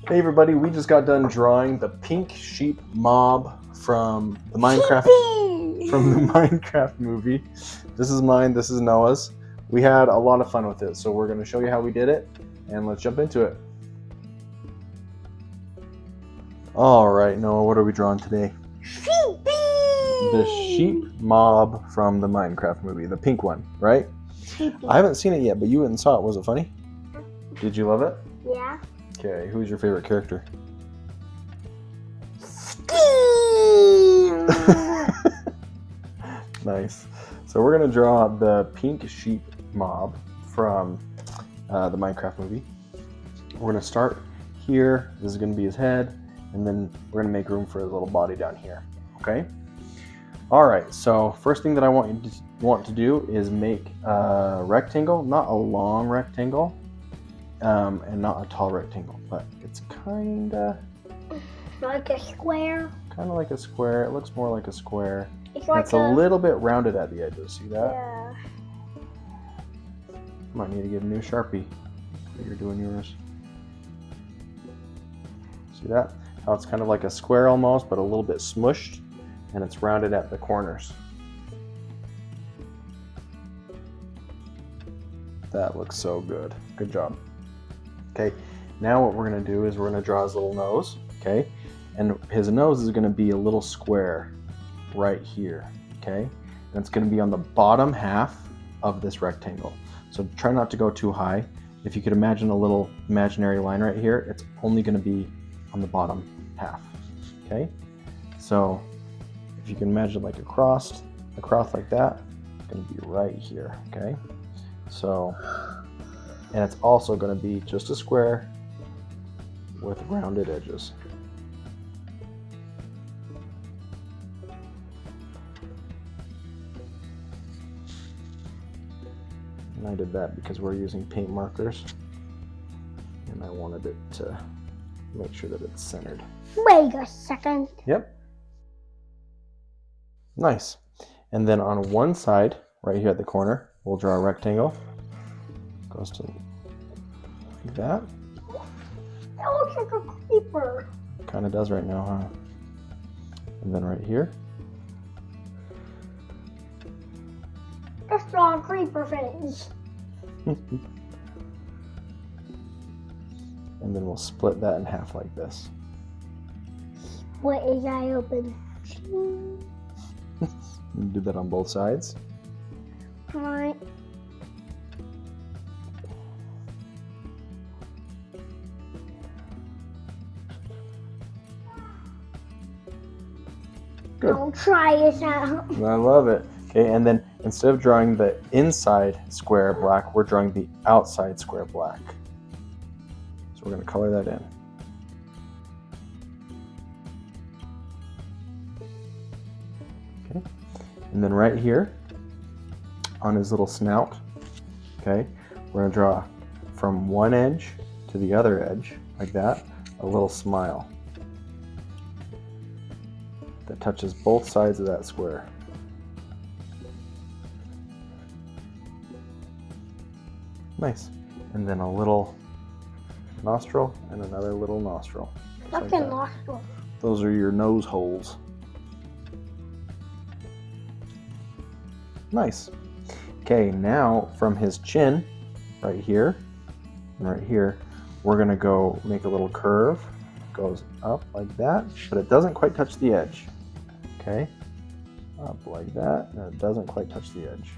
Hey everybody, we just got done drawing the pink sheep mob from the Minecraft movie. This is mine, this is Noah's. We had a lot of fun with it, so we're going to show you how we did it, and let's jump into it. Alright, Noah, what are we drawing today? Sheepy! The sheep mob from the Minecraft movie, the pink one, right? Sheepy. I haven't seen it yet, but you went and saw it. Was it funny? Did you love it? Yeah. Okay, who's your favorite character? Steve! Nice. So we're going to draw the pink sheep mob from the Minecraft movie. We're going to start here. This is going to be his head, and then we're going to make room for his little body down here. Okay? All right, so first thing that I want to do is make a rectangle, not a long rectangle, and not a tall rectangle, but it's kind of like a square. Kind of like a square. It looks more like a square. It's like a little bit rounded at the edges. See that? Yeah. Might need to get a new Sharpie when you're doing yours. See that? How it's kind of like a square almost, but a little bit smushed, and it's rounded at the corners. That looks so good. Good job. Okay, now what we're going to do is we're going to draw his little nose, okay? And his nose is going to be a little square right here, okay? And it's going to be on the bottom half of this rectangle. So try not to go too high. If you could imagine a little imaginary line right here, it's only going to be on the bottom half, okay? So if you can imagine like a cross like that, it's going to be right here, okay? So, and it's also going to be just a square with rounded edges. And I did that because we're using paint markers, and I wanted it to make sure that it's centered. Wait a second. Yep. Nice. And then on one side, right here at the corner, we'll draw a rectangle. Goes to like that. That looks like a creeper. Kind of does right now, huh? And then right here. Let's draw a creeper face. And then we'll split that in half like this. What is eye open? Do that on both sides. Alright. Good. Don't try this out. I love it. Okay, and then instead of drawing the inside square black, we're drawing the outside square black. So we're going to color that in. Okay, and then right here on his little snout, okay, we're going to draw from one edge to the other edge, like that, a little smile that touches both sides of that square. Nice. And then a little nostril and another little nostril. That's like a that. nostril. Those are your nose holes. Nice. Okay, now from his chin, right here, and right here, we're gonna go make a little curve. Goes up like that, but it doesn't quite touch the edge. Okay, up like that, and it doesn't quite touch the edge.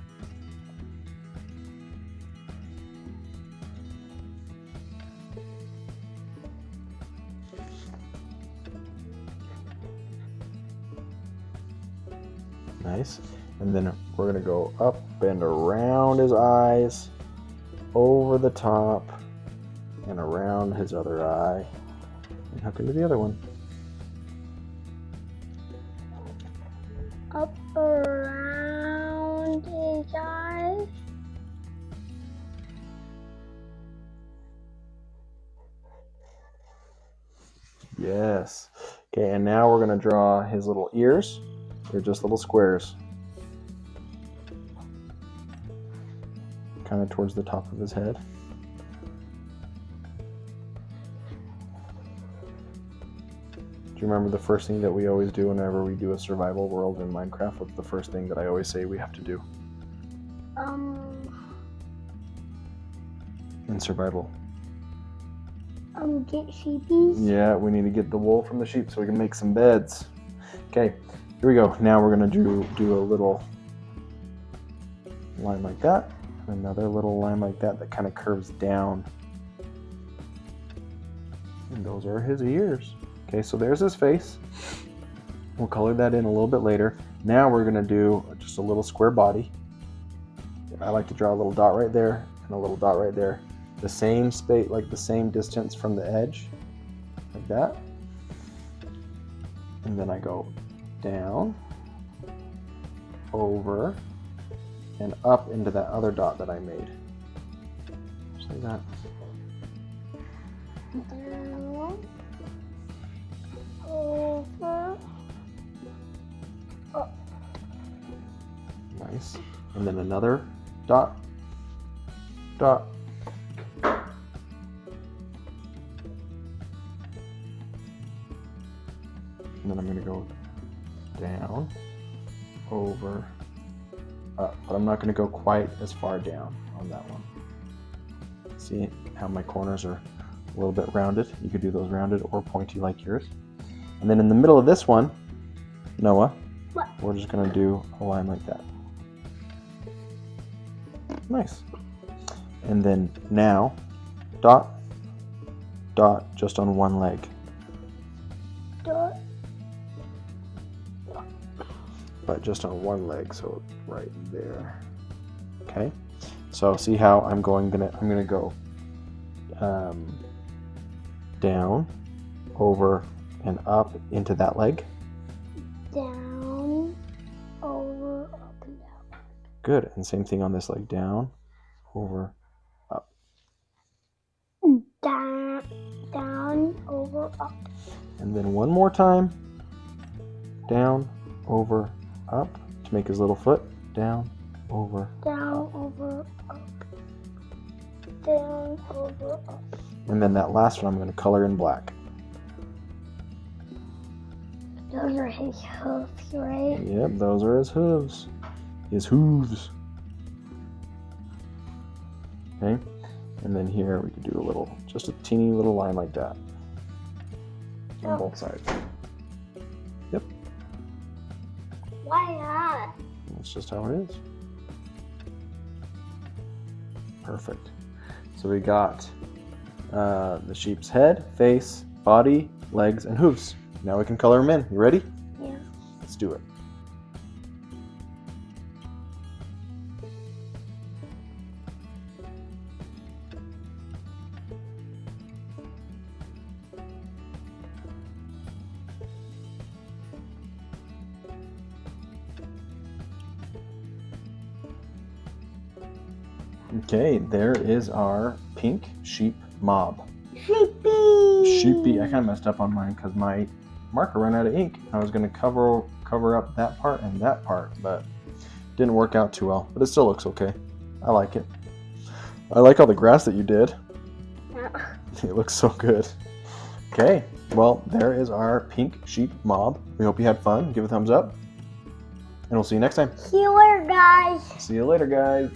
Nice. And then we're gonna go up and around his eyes, over the top, and around his other eye, and hook into the other one. Up around his eyes. Yes. Okay, and now we're gonna draw his little ears. They're just little squares. Kind of towards the top of his head. Do you remember the first thing that we always do whenever we do a survival world in Minecraft? What's the first thing that I always say we have to do in survival? Get sheepies. Yeah, we need to get the wool from the sheep so we can make some beds. Okay, here we go. Now we're gonna do a little line like that, another little line like that that kind of curves down. And those are his ears. Okay, so there's his face. We'll color that in a little bit later. Now we're gonna do just a little square body. I like to draw a little dot right there and a little dot right there. The same space, like the same distance from the edge, like that. And then I go down, over, and up into that other dot that I made. Just like that. Down, over, up. Nice. And then another dot, dot. And then I'm going to go down, over, up. But I'm not going to go quite as far down on that one. See how my corners are a little bit rounded? You could do those rounded or pointy like yours. And then in the middle of this one, Noah, What? we're just going to do a line like that. Nice. And then now, dot, dot, just on one leg. Dot. But just on one leg, so right there. Okay. So see how I'm gonna go down, over, and up into that leg. Down, over, up, and down. Good. And same thing on this leg. Down, over, up. Down, over, up. And then one more time. Down, over, up to make his little foot. Down, over. Down, over, up. Down, over, up. And then that last one I'm going to color in black. Those are his hoofs, right? Yep, those are his hooves. His hooves. Okay. And then here we could do just a teeny little line like that. On both sides. Yep. Why not? That's just how it is. Perfect. So we got the sheep's head, face, body, legs, and hooves. Now we can color them in. You ready? Yeah. Let's do it. Okay, there is our pink sheep mob. Sheepy. Sheepy. I kind of messed up on mine because my marker ran out of ink. I was going to cover up that part and that part, but didn't work out too well. But it still looks okay. I like it. I like all the grass that you did. It looks so good. Okay, well, there is our pink sheep mob. We hope you had fun. Give it a thumbs up. And we'll see you next time. See you later, guys. See you later, guys.